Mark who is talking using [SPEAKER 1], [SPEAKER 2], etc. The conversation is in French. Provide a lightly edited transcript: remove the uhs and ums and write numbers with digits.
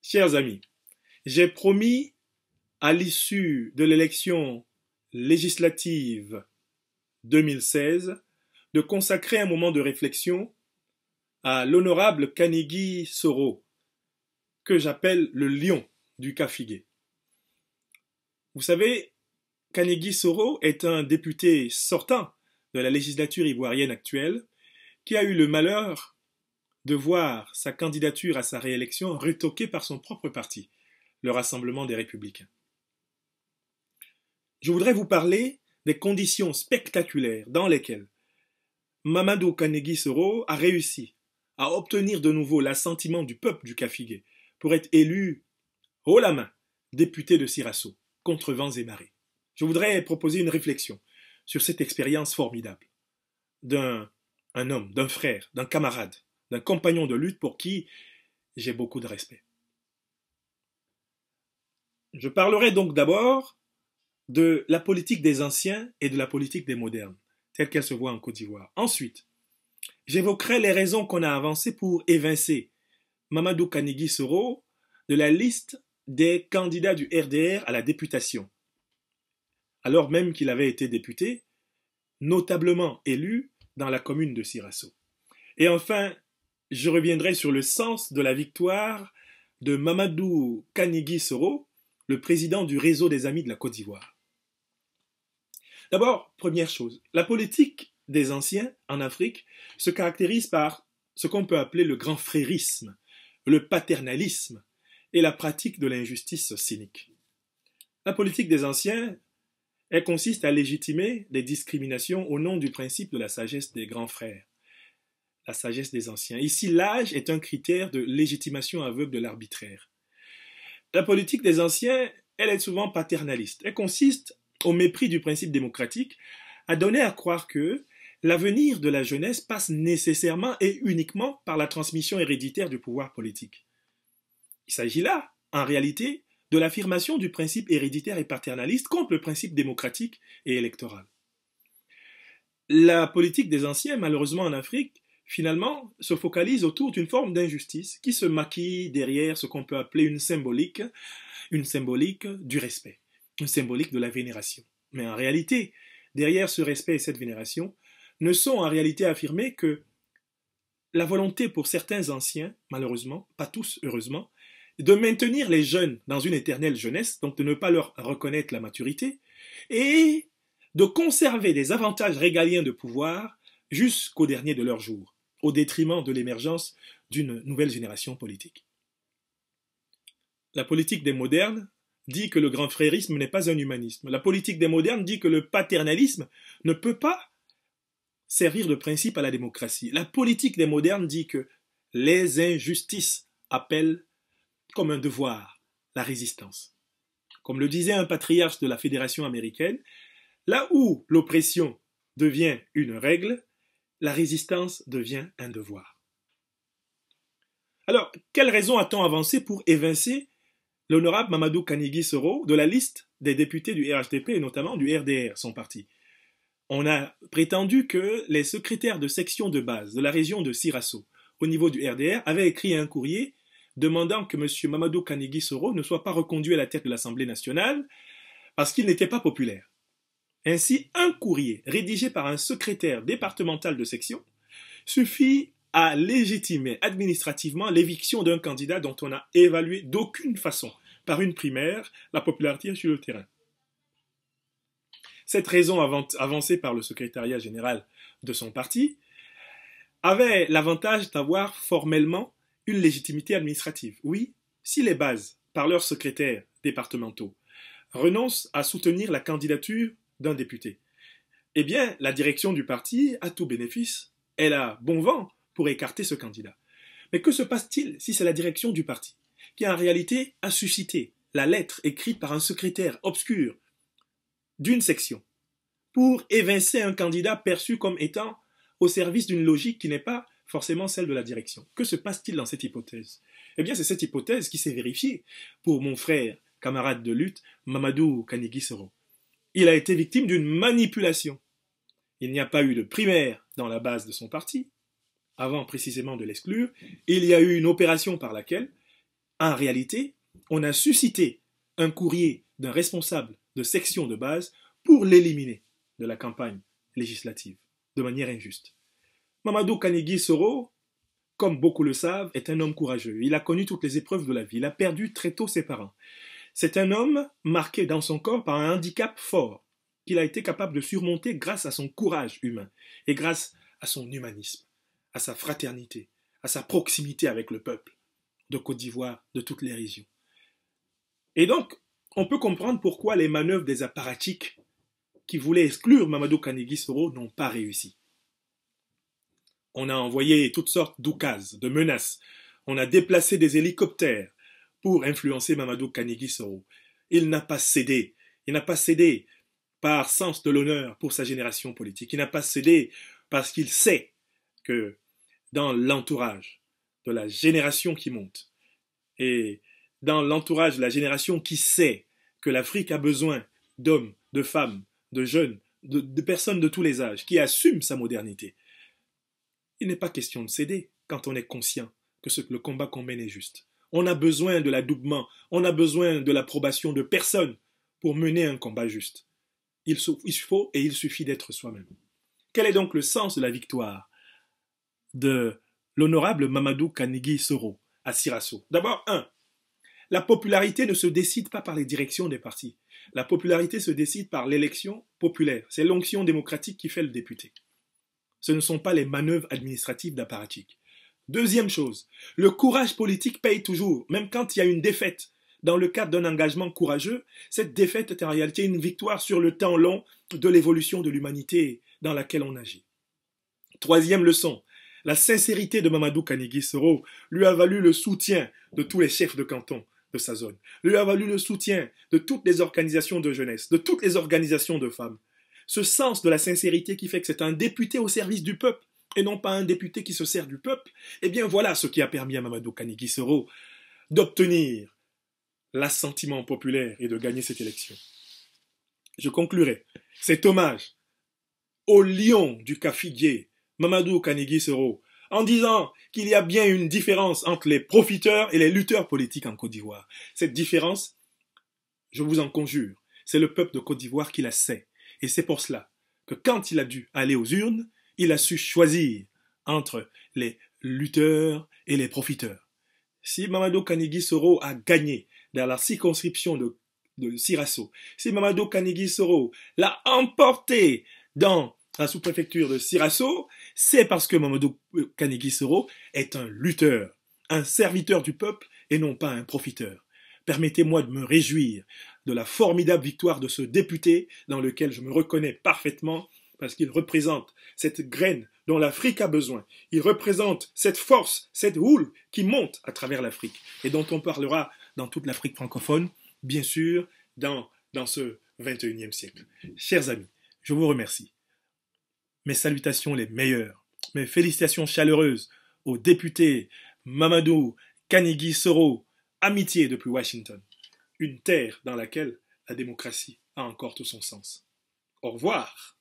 [SPEAKER 1] Chers amis, j'ai promis à l'issue de l'élection législative 2016 de consacrer un moment de réflexion à l'honorable Kanigi Soro, que j'appelle le lion du Kafigué. Vous savez, Kanigi Soro est un député sortant de la législature ivoirienne actuelle qui a eu le malheur de voir sa candidature à sa réélection retoquée par son propre parti, le Rassemblement des Républicains. Je voudrais vous parler des conditions spectaculaires dans lesquelles Mamadou Kanigi Soro a réussi à obtenir de nouveau l'assentiment du peuple du Kafigué pour être élu haut la main député de Sirasso, contre vents et marées. Je voudrais proposer une réflexion sur cette expérience formidable d'un homme, d'un frère, d'un camarade, d'un compagnon de lutte pour qui j'ai beaucoup de respect. Je parlerai donc d'abord de la politique des anciens et de la politique des modernes, telle qu'elle se voit en Côte d'Ivoire. Ensuite, j'évoquerai les raisons qu'on a avancées pour évincer Mamadou Kanigi Soro de la liste des candidats du RDR à la députation, alors même qu'il avait été député, notablement élu dans la commune de Sirasso. Et enfin, je reviendrai sur le sens de la victoire de Mamadou Kanigi Soro, le président du réseau des Amis de la Côte d'Ivoire. D'abord, première chose, la politique des anciens en Afrique se caractérise par ce qu'on peut appeler le grand frérisme, le paternalisme et la pratique de l'injustice cynique. La politique des anciens, elle consiste à légitimer des discriminations au nom du principe de la sagesse des grands frères, la sagesse des anciens. Ici, l'âge est un critère de légitimation aveugle de l'arbitraire. La politique des anciens, elle est souvent paternaliste. Elle consiste, au mépris du principe démocratique, à donner à croire que l'avenir de la jeunesse passe nécessairement et uniquement par la transmission héréditaire du pouvoir politique. Il s'agit là, en réalité, de l'affirmation du principe héréditaire et paternaliste contre le principe démocratique et électoral. La politique des anciens, malheureusement en Afrique, finalement, se focalise autour d'une forme d'injustice qui se maquille derrière ce qu'on peut appeler une symbolique du respect, une symbolique de la vénération. Mais en réalité, derrière ce respect et cette vénération, ne sont en réalité affirmés que la volonté pour certains anciens, malheureusement, pas tous heureusement, de maintenir les jeunes dans une éternelle jeunesse, donc de ne pas leur reconnaître la maturité, et de conserver des avantages régaliens de pouvoir jusqu'au dernier de leurs jours, au détriment de l'émergence d'une nouvelle génération politique. La politique des modernes dit que le grand frérisme n'est pas un humanisme. La politique des modernes dit que le paternalisme ne peut pas servir de principe à la démocratie. La politique des modernes dit que les injustices appellent comme un devoir la résistance. Comme le disait un patriarche de la Fédération américaine, là où l'oppression devient une règle, la résistance devient un devoir. Alors, quelles raisons a-t-on avancé pour évincer l'honorable Mamadou Kanigi Soro de la liste des députés du RHDP et notamment du RDR, son parti? On a prétendu que les secrétaires de section de base de la région de Sirasso, au niveau du RDR, avaient écrit un courrier demandant que M. Mamadou Kanigi Soro ne soit pas reconduit à la tête de l'Assemblée nationale parce qu'il n'était pas populaire. Ainsi, un courrier rédigé par un secrétaire départemental de section suffit à légitimer administrativement l'éviction d'un candidat dont on n'a évalué d'aucune façon, par une primaire, la popularité sur le terrain. Cette raison avancée par le secrétariat général de son parti avait l'avantage d'avoir formellement une légitimité administrative. Oui, si les bases, par leurs secrétaires départementaux, renoncent à soutenir la candidature d'un député, eh bien, la direction du parti a tout bénéfice. Elle a bon vent pour écarter ce candidat. Mais que se passe-t-il si c'est la direction du parti qui, en réalité, a suscité la lettre écrite par un secrétaire obscur d'une section pour évincer un candidat perçu comme étant au service d'une logique qui n'est pas forcément celle de la direction? Que se passe-t-il dans cette hypothèse? Eh bien, c'est cette hypothèse qui s'est vérifiée pour mon frère, camarade de lutte, Mamadou Kanigi Soro. Il a été victime d'une manipulation. Il n'y a pas eu de primaire dans la base de son parti, avant précisément de l'exclure. Il y a eu une opération par laquelle En réalité, on a suscité un courrier d'un responsable de section de base pour l'éliminer de la campagne législative, de manière injuste. Mamadou Kanigui Soro, comme beaucoup le savent, est un homme courageux. Il a connu toutes les épreuves de la vie. Il a perdu très tôt ses parents. C'est un homme marqué dans son corps par un handicap fort qu'il a été capable de surmonter grâce à son courage humain et grâce à son humanisme, à sa fraternité, à sa proximité avec le peuple de Côte d'Ivoire, de toutes les régions. Et donc, on peut comprendre pourquoi les manœuvres des apparatchiks qui voulaient exclure Mamadou Kanigui Soro n'ont pas réussi. On a envoyé toutes sortes d'oukases, de menaces. On a déplacé des hélicoptères pour influencer Mamadou Kanigui Soro. Il n'a pas cédé. Il n'a pas cédé par sens de l'honneur pour sa génération politique. Il n'a pas cédé parce qu'il sait que dans l'entourage de la génération qui monte et dans l'entourage de la génération qui sait que l'Afrique a besoin d'hommes, de femmes, de jeunes, de personnes de tous les âges qui assument sa modernité, il n'est pas question de céder quand on est conscient que le combat qu'on mène est juste. On a besoin de l'adoubement, on a besoin de l'approbation de personne pour mener un combat juste. Il faut et il suffit d'être soi-même. Quel est donc le sens de la victoire de l'honorable Mamadou Kanigui Soro à Sirasso? D'abord, la popularité ne se décide pas par les directions des partis. La popularité se décide par l'élection populaire. C'est l'onction démocratique qui fait le député. Ce ne sont pas les manœuvres administratives d'apparatchiks. Deuxième chose, le courage politique paye toujours, même quand il y a une défaite. Dans le cadre d'un engagement courageux, cette défaite est en réalité une victoire sur le temps long de l'évolution de l'humanité dans laquelle on agit. Troisième leçon, la sincérité de Mamadou Kanigui Soro lui a valu le soutien de tous les chefs de canton de sa zone, lui a valu le soutien de toutes les organisations de jeunesse, de toutes les organisations de femmes. Ce sens de la sincérité qui fait que c'est un député au service du peuple et non pas un député qui se sert du peuple, eh bien voilà ce qui a permis à Mamadou Kanigui Soro d'obtenir l'assentiment populaire et de gagner cette élection. Je conclurai cet hommage au lion du Kafigué, Mamadou Kanigui Soro, en disant qu'il y a bien une différence entre les profiteurs et les lutteurs politiques en Côte d'Ivoire. Cette différence, je vous en conjure, c'est le peuple de Côte d'Ivoire qui la sait. Et c'est pour cela que quand il a dû aller aux urnes, il a su choisir entre les lutteurs et les profiteurs. Si Mamadou Kanigui Soro a gagné dans la circonscription de Sirasso, si Mamadou Kanigui Soro l'a emporté dans la sous-préfecture de Sirasso, c'est parce que Mamadou Kanigui Soro est un lutteur, un serviteur du peuple et non pas un profiteur. Permettez-moi de me réjouir de la formidable victoire de ce député dans lequel je me reconnais parfaitement parce qu'il représente cette graine dont l'Afrique a besoin. Il représente cette force, cette houle qui monte à travers l'Afrique et dont on parlera dans toute l'Afrique francophone, bien sûr, dans ce 21e siècle. Chers amis, je vous remercie. Mes salutations les meilleures, mes félicitations chaleureuses au député Mamadou Kanigui Soro, amitié depuis Washington, une terre dans laquelle la démocratie a encore tout son sens. Au revoir.